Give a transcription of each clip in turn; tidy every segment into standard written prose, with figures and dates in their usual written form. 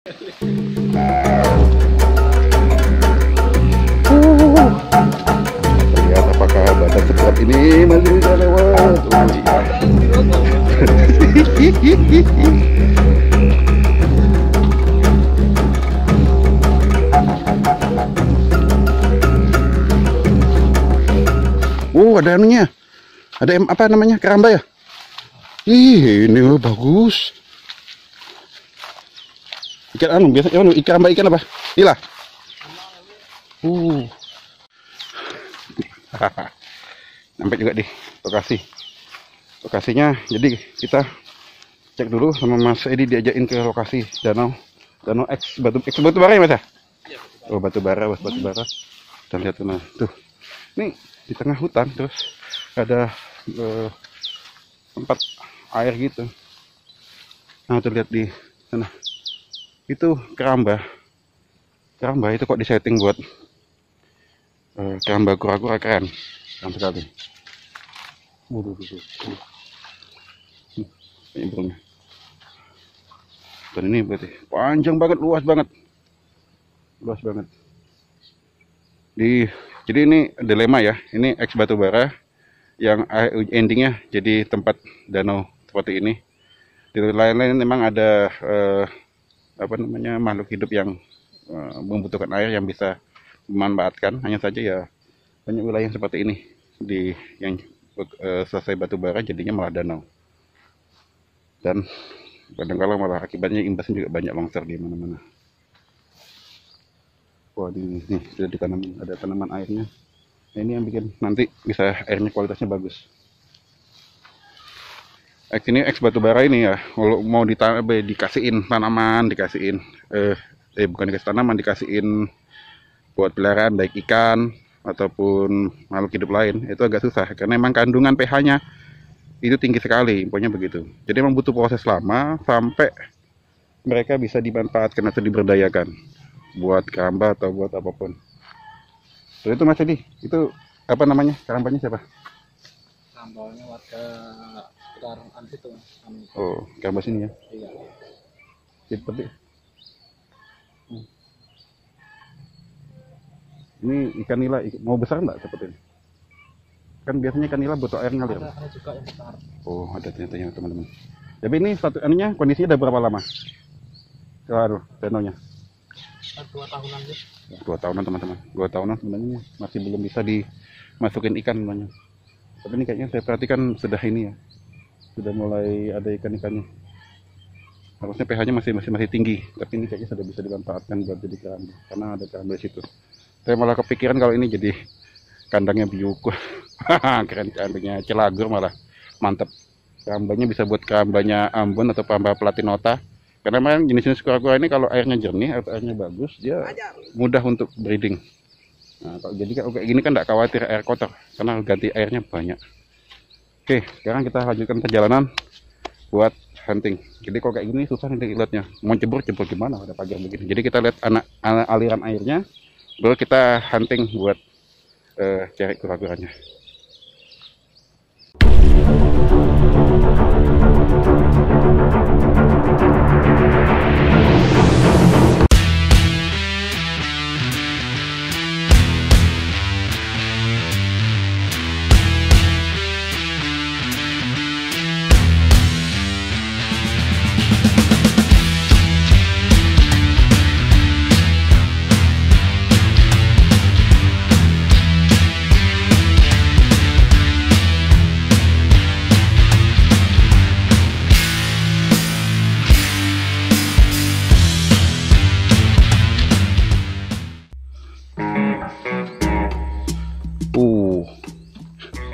Lihat apakah badan sekuat ini masih bisa lewat. Ada anunya. Ada apa namanya? Keramba ya? Ih, ini bagus. Ikan anu biasa ikan keramba, ikan apa? Nila. Sampai juga di lokasi. Lokasinya, jadi kita cek dulu sama Mas Edi, diajakin ke lokasi danau X batu bara ya Mas ya? Oh, batu bara, bos batu bara. Kita lihat sana. Tuh. Ini di tengah hutan, terus ada tempat air gitu. Nah, terlihat di sana. Itu keramba. Keramba itu kok disetting buat keramba kura-kura, keren. Keren sekali. Ini burungnya. Dan ini berarti panjang banget, luas banget. Luas banget. Jadi ini dilema ya. Ini X batu bara yang endingnya jadi tempat danau seperti ini. Di lain-lain memang ada apa namanya, makhluk hidup yang membutuhkan air yang bisa memanfaatkan. Hanya saja ya banyak wilayah seperti ini di yang selesai batu bara jadinya malah danau. Dan kadang-kadang malah akibatnya imbasnya juga banyak longsor di mana-mana. Wah, ini sudah ditanam, ada tanaman airnya. Nah, ini yang bikin nanti bisa airnya kualitasnya bagus. Ini X batu bara ini ya, kalau mau dikasihin tanaman, bukan dikasih tanaman, dikasihin buat peliharaan baik ikan ataupun makhluk hidup lain, itu agak susah karena memang kandungan pH-nya itu tinggi sekali, infonya begitu. Jadi memang butuh proses lama sampai mereka bisa dimanfaatkan atau diberdayakan buat keramba atau buat apapun. Terus itu Mas Edi, itu apa namanya, kerambanya siapa? Kerambanya warga sekitar situ. Oh, keramba sini ya? Iya. Jadi, tapi ini ikan nila mau besar nggak seperti ini? Kan biasanya ikan nila butuh air ngalir. Ada juga yang besar. Oh, ada ternyata teman-teman. Tapi ini satu anunya kondisinya udah berapa lama? Waduh, danaunya. 2 tahunan sih. 2 tahunan teman-teman. 2 tahunan sebenarnya masih belum bisa dimasukin ikan namanya. Tapi ini kayaknya saya perhatikan sudah ini ya. Sudah mulai ada ikan-ikannya. Harusnya pH-nya masih tinggi, tapi ini kayaknya sudah bisa dimanfaatkan buat jadi keramba karena ada keramba di situ. Saya malah kepikiran kalau ini jadi kandangnya biuku. Keren, kandangnya celagur malah. Mantap. Kerambanya bisa buat kerambanya Ambon atau keramba platinota. Karena memang jenis-jenis kura-kura ini kalau airnya jernih atau airnya bagus, dia mudah untuk breeding. Nah, kalau jadi kayak gini kan tidak khawatir air kotor, karena ganti airnya banyak. Oke, sekarang kita lanjutkan perjalanan buat hunting. Jadi kalau kayak gini susah nih lihatnya. Mau cebur gimana? Ada pagar begini. Jadi kita lihat aliran airnya, baru kita hunting buat cari kura-kuranya.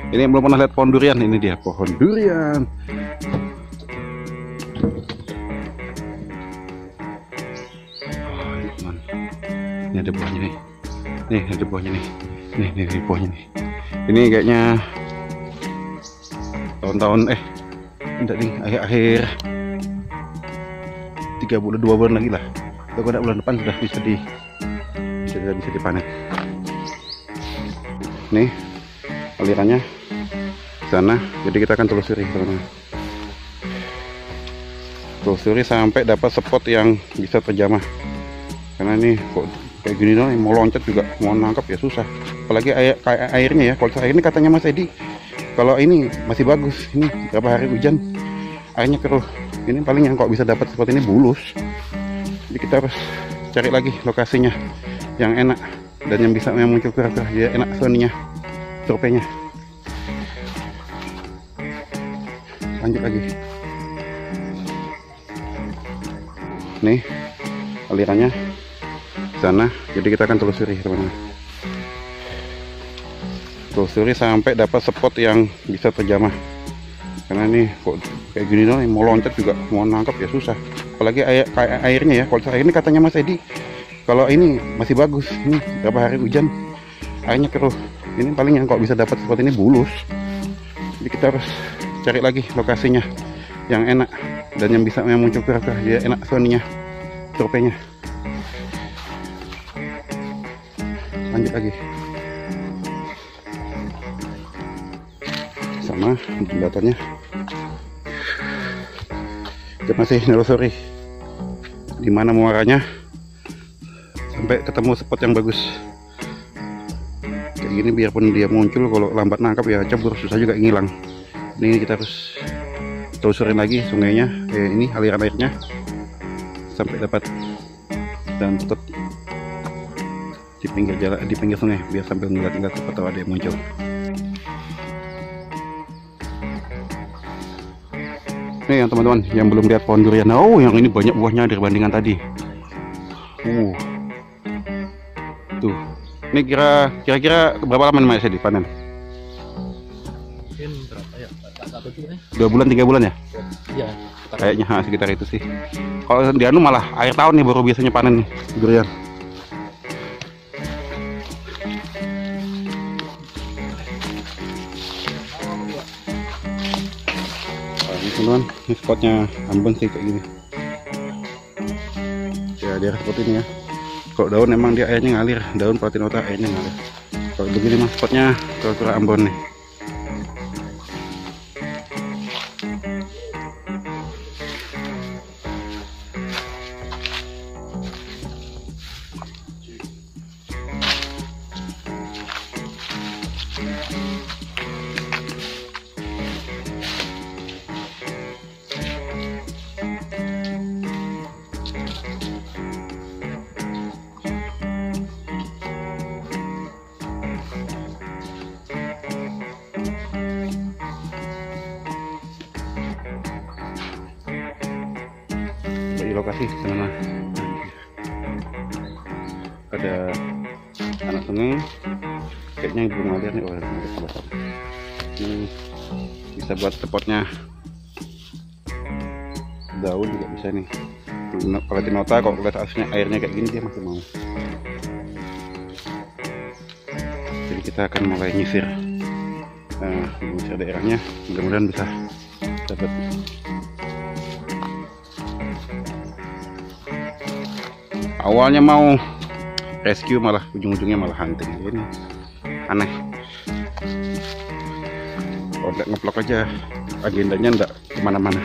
Ini belum pernah lihat pohon durian, ini dia pohon durian. Ini ada buahnya nih. Nih ada buahnya nih. Nih buahnya nih. Ini kayaknya tahun-tahun enggak nih, akhir 2 bulan lagi lah. Atau kalau bulan depan sudah bisa dipanen. Nih alirannya sana, jadi kita akan telusuri teman-teman. telusuri sampai dapat spot yang bisa terjamah. Karena ini kok kayak gini dong, mau loncat juga, mau nangkap ya susah. Apalagi airnya ya. Kalau air ini katanya Mas Edi, kalau ini masih bagus. Ini berapa hari hujan, airnya keruh. Ini paling yang kok bisa dapat spot ini bulus. Jadi kita harus cari lagi lokasinya yang enak dan yang bisa muncul kera-kera, dia enak soninya, surveinya. Lanjut lagi. Nih alirannya sana, jadi kita akan telusuri teman-teman. Telusuri sampai dapat spot yang bisa terjamah. Karena ini kok kayak gini dong, mau loncat juga, mau nangkap ya susah. Apalagi airnya ya. Kalau air ini katanya Mas Edi, kalau ini masih bagus. Ini berapa hari hujan, airnya keruh. Ini paling yang kok bisa dapat spot ini bulus. Jadi kita harus cari lagi lokasinya yang enak dan yang bisa muncul kera-kera, dia enak soninya, surveinya. Lanjut lagi. Sama jembatannya kita masih nelusuri di mana muaranya sampai ketemu spot yang bagus kayak gini. Biarpun dia muncul, kalau lambat nangkap ya cabur, susah juga ngilang. Ini kita harus telusurin lagi sungainya, ini aliran airnya sampai dapat, dan tetap di pinggir jalan, di pinggir sungai, biar sambil ngeliat-ngeliat atau ada yang muncul. Nih yang teman-teman yang belum lihat pohon durian, oh yang ini banyak buahnya dibandingkan tadi. Tuh, ini kira-kira berapa lama nih Mas Edi panen? Mungkin berapa ya? Satu juga nih. 2 bulan 3 bulan ya? Iya. Kayaknya sekitar itu sih. Kalau di anu malah akhir tahun nih baru biasanya panen nih durian. Teman-teman, ini spotnya Ambon sih kayak gini ya, daerah seperti ini ya. Kalau daun emang dia airnya ngalir, daun Platinota airnya ngalir. Kalau begini mah spotnya kura-kura Ambon nih. Di lokasi sana ada anak sungai, kayaknya belum ngalir nih. Oh, ini bisa buat spotnya daun juga bisa nih. Platinota kalau lihat aslinya airnya kayak gini dia masih mau. Jadi kita akan mulai nyisir daerahnya, mudah-mudahan bisa dapat. Awalnya mau rescue, malah ujung-ujungnya malah hunting. Ini aneh. Kalau nggak ngeplok aja, agendanya nggak kemana-mana.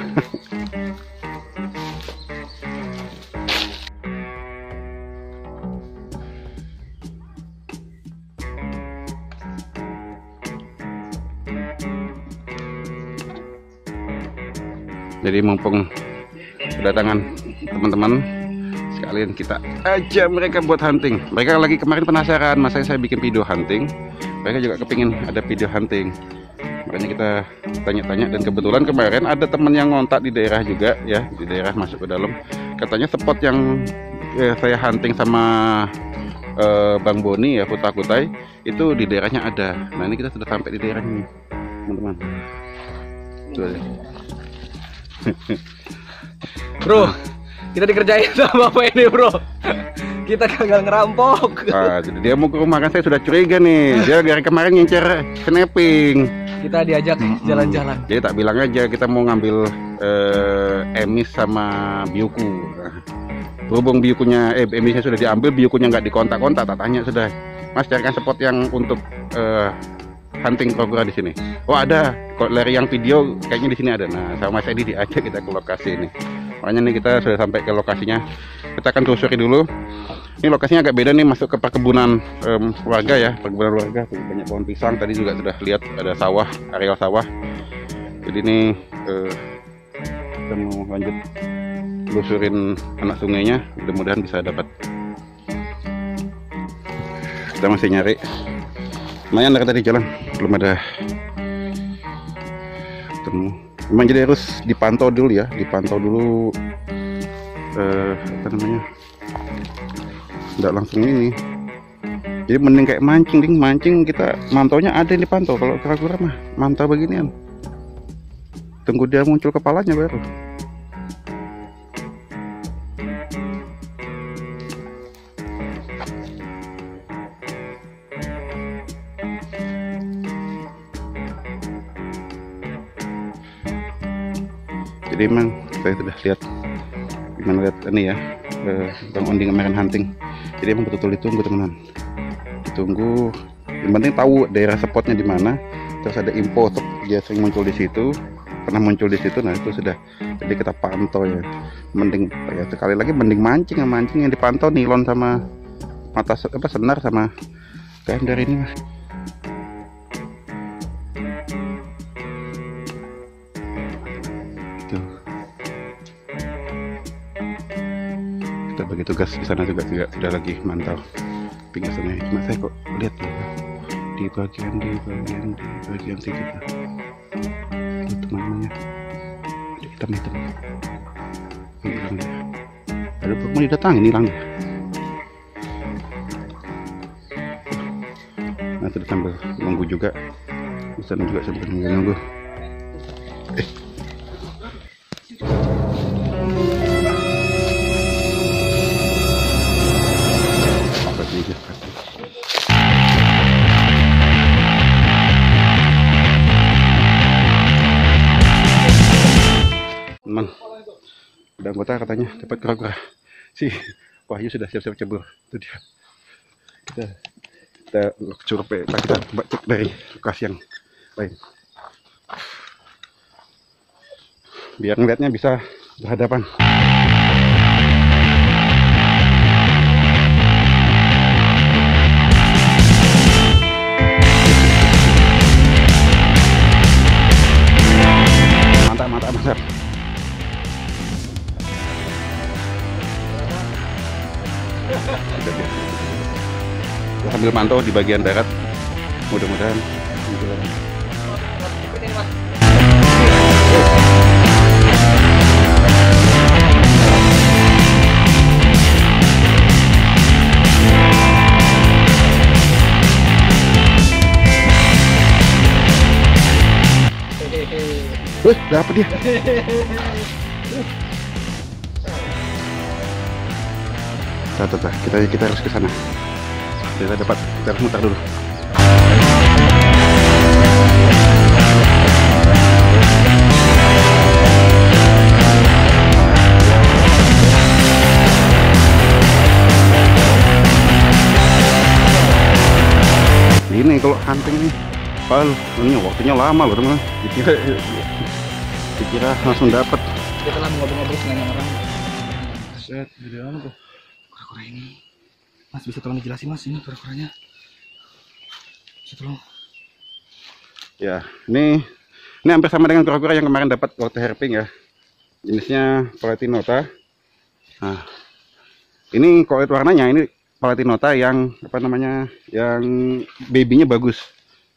Jadi mumpung kedatangan teman-teman, sekalian kita aja mereka buat hunting. Mereka lagi kemarin penasaran, masanya saya bikin video hunting. Mereka juga kepingin ada video hunting. Makanya kita tanya-tanya, dan kebetulan kemarin ada teman yang ngontak di daerah juga ya, di daerah masuk ke dalam. Katanya spot yang saya hunting sama Bang Boni ya, Putra Kutai, itu di daerahnya ada. Nah ini kita sudah sampai di daerahnya, teman-teman. Tuh ya. Bro, kita dikerjain sama apa ini bro? Kita gagal ngerampok. Jadi dia mau ke rumah, kan saya sudah curiga nih. Dia dari kemarin ngincer snapping. Kita diajak jalan-jalan. Jadi tak bilang aja kita mau ngambil emis sama biuku. Nah, berhubung biukunya emisnya sudah diambil, biukunya nggak dikontak-kontak, tak tanya sudah, Mas carikan spot yang untuk hunting kura-kura di sini. Oh ada, kok dari yang video kayaknya di sini ada. Nah sama Mas Edi diajak kita ke lokasi ini. Makanya nih kita sudah sampai ke lokasinya. Kita akan telusuri dulu. Ini lokasinya agak beda nih, masuk ke perkebunan warga ya, perkebunan warga. Tuh, banyak pohon pisang. Tadi juga sudah lihat ada sawah, areal sawah. Jadi ini kita mau lanjut telusurin anak sungainya. Mudah-mudahan bisa dapat. Kita masih nyari. Lumayan dari tadi jalan belum ada ketemu. Memang jadi harus dipantau dulu ya, dipantau dulu apa namanya, nggak langsung ini. Jadi mending kayak mancing, mancing kita mantaunya ada yang dipantau. Kalau kura-kura mah mantau beginian, tunggu dia muncul kepalanya baru. Jadi emang saya sudah lihat gimana lihat ini ya, Bang Ondi kemarin hunting. Jadi emang betul-betul ditunggu teman-teman, ditunggu. Yang penting tahu daerah spotnya di mana, terus ada info dia sering muncul di situ, pernah muncul di situ. Nah itu sudah, jadi kita pantau ya. Mending ya sekali lagi mending mancing yang dipantau nilon sama mata senar sama kayak dari ini mah. Kita bagi tugas di sana juga sudah lagi mantau pinggir sungai. Cuma saya kok lihat ya, di bagian situ itu teman-temannya ada hitam-hitam, hilang dia. Ada mau didatangin, hilang dia. Nah sudah sambil nunggu juga di sana juga sambil nunggu. Teman, ada anggota katanya dapat kura-kura. Si Wahyu sudah siap-siap cebur. Itu dia. Kita survei, kita coba cek dari lokasi yang lain. Biar ngeliatnya bisa berhadapan. Mantap. Kita sambil mantau di bagian darat, mudah-mudahan dapat dia. Kita harus ke sana. Kita dapat, kita harus mutar dulu. Ini kalau hunting nih, ini waktunya lama loh teman. Dikira langsung dapat. Kita lah ngobrol-ngobrol dengan orang. Set, di dalam tuh kura-kura ini. Mas bisa tolong dijelasin Mas, ini kura-kuranya? Bisa tolong? Ya, ini hampir sama dengan kura-kura yang kemarin dapat waktu herping ya. Jenisnya Palatinota. Nah, ini kalau lihat warnanya ini Palatinota yang apa namanya, yang babynya bagus.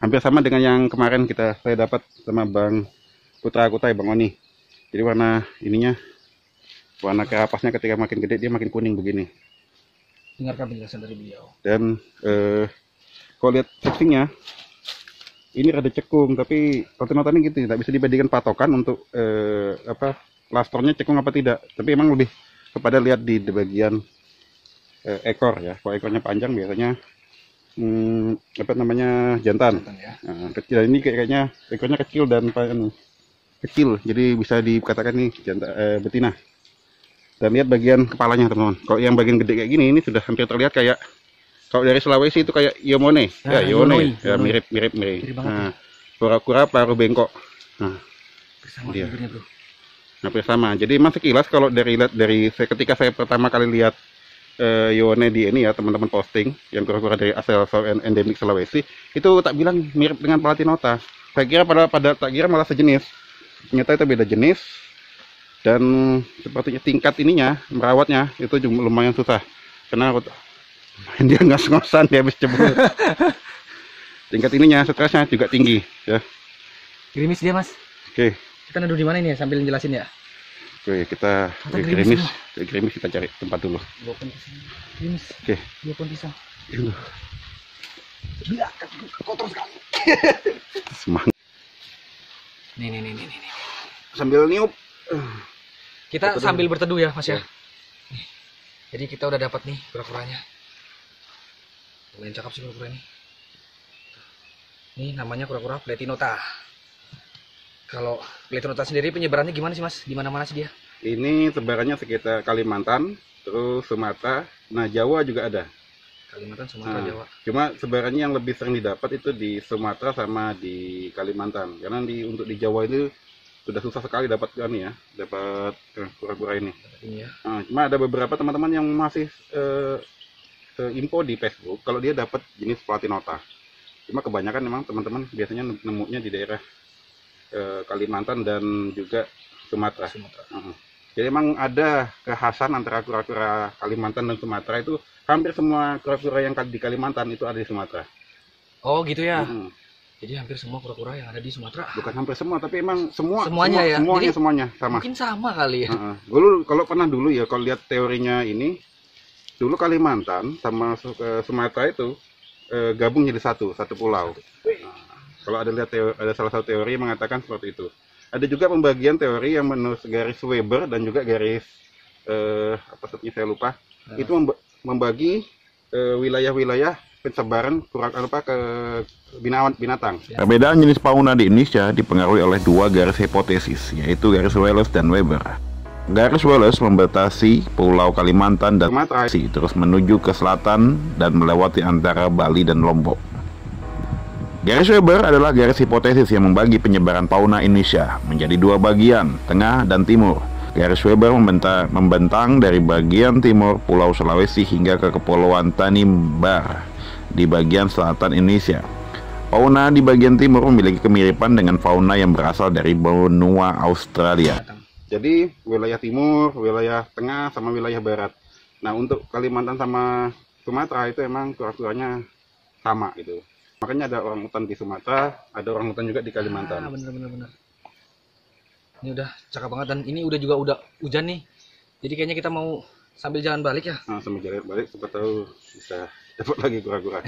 Hampir sama dengan yang kemarin saya dapat sama Bang Putra Kutai, Bang Oni. Jadi warna ininya, warna kerapasnya ketika makin gede dia makin kuning begini. Dengarkan penjelasan dari beliau. Dan kalau lihat fixingnya, ini rada cekung, tapi Palatinota ini gitu, tidak bisa dibandingkan patokan untuk plasternya cekung apa tidak. Tapi emang lebih kepada lihat di bagian ekor ya. Kalau ekornya panjang biasanya apa namanya, jantan. Ya. Nah, kecil ini kayaknya ekornya kecil dan kecil, jadi bisa dikatakan nih betina. Dan lihat bagian kepalanya teman-teman. Kalau yang bagian gede kayak gini, ini sudah hampir terlihat kayak, kalau dari Sulawesi itu kayak Yomone, ya Yone, ya mirip. Nah, kura-kura paruh bengkok. Nah, bersama dia. Bro. hampir sama. Jadi masih sekilas kalau dari ketika saya pertama kali lihat Yone di ini ya, teman-teman posting yang kura-kura dari asal endemik Sulawesi, itu tak bilang mirip dengan Platinota. Saya kira tak kira malah sejenis. Ternyata itu beda jenis, dan sepertinya tingkat ininya merawatnya itu juga lumayan susah karena dia ngos-ngosan, dia habis jebol. Tingkat ininya stresnya juga tinggi ya. Gerimis dia, Mas. Oke. Kita neduh di mana ini ya sambil jelasin ya. Oke, kita gerimis kita cari tempat dulu. Gerimis. Oke. Dua pohon pisang. Gila, kotor sekali. Semangat. Nih. Sambil niup. Kita sambil berteduh ya, Mas ya. Nih. Jadi kita udah dapat nih kura-kuranya. Lumayan cakep sih kura-kura ini. Ini namanya kura-kura Platinota. Kalau Platinota sendiri penyebarannya gimana sih, Mas? Di mana-mana sih dia? Ini sebarannya sekitar Kalimantan, terus Sumatera, nah Jawa juga ada. Kalimantan, Sumatera, Jawa. Cuma sebarannya yang lebih sering didapat itu di Sumatera sama di Kalimantan. Karena untuk di Jawa itu sudah susah sekali dapat kura-kura ini. Ini ya. Nah, cuma ada beberapa teman-teman yang masih info di Facebook kalau dia dapat jenis Platinota. Cuma kebanyakan memang teman-teman biasanya nemunya di daerah Kalimantan dan juga Sumatera. Jadi memang ada kekhasan antara kura-kura Kalimantan dan Sumatera itu. Hampir semua kura-kura yang di Kalimantan itu ada di Sumatera. Oh gitu ya. Jadi hampir semua kura-kura yang ada di Sumatera. Bukan hampir semua, tapi emang semuanya ya. Semuanya sama. Mungkin sama kali ya. Dulu kalau pernah dulu ya, kalau lihat teorinya ini, dulu Kalimantan sama Sumatera itu gabung jadi satu pulau. Kalau ada salah satu teori yang mengatakan seperti itu. Ada juga pembagian teori yang menurut garis Weber dan juga garis apa sebutnya saya lupa. Itu membagi wilayah-wilayah penyebaran ke binatang. Perbedaan jenis fauna di Indonesia dipengaruhi oleh dua garis hipotesis, yaitu garis Wallace dan Weber. Garis Wallace membatasi Pulau Kalimantan dan Sumatera, terus menuju ke selatan dan melewati antara Bali dan Lombok. Garis Weber adalah garis hipotesis yang membagi penyebaran fauna Indonesia menjadi dua bagian, tengah dan timur. Garis Weber membentang dari bagian timur Pulau Sulawesi hingga ke Kepulauan Tanimbar di bagian selatan Indonesia. Fauna di bagian timur memiliki kemiripan dengan fauna yang berasal dari benua Australia. Jadi wilayah timur, wilayah tengah, sama wilayah barat. Nah untuk Kalimantan sama Sumatera itu emang kura-kuranya sama gitu. Makanya ada orang hutan di Sumatera, ada orang hutan juga di Kalimantan. Bener. Ini udah cakep banget dan ini udah hujan nih. Jadi kayaknya kita mau sambil jalan balik ya. Nah, sambil jalan balik, siapa tahu bisa dapat lagi kura-kura.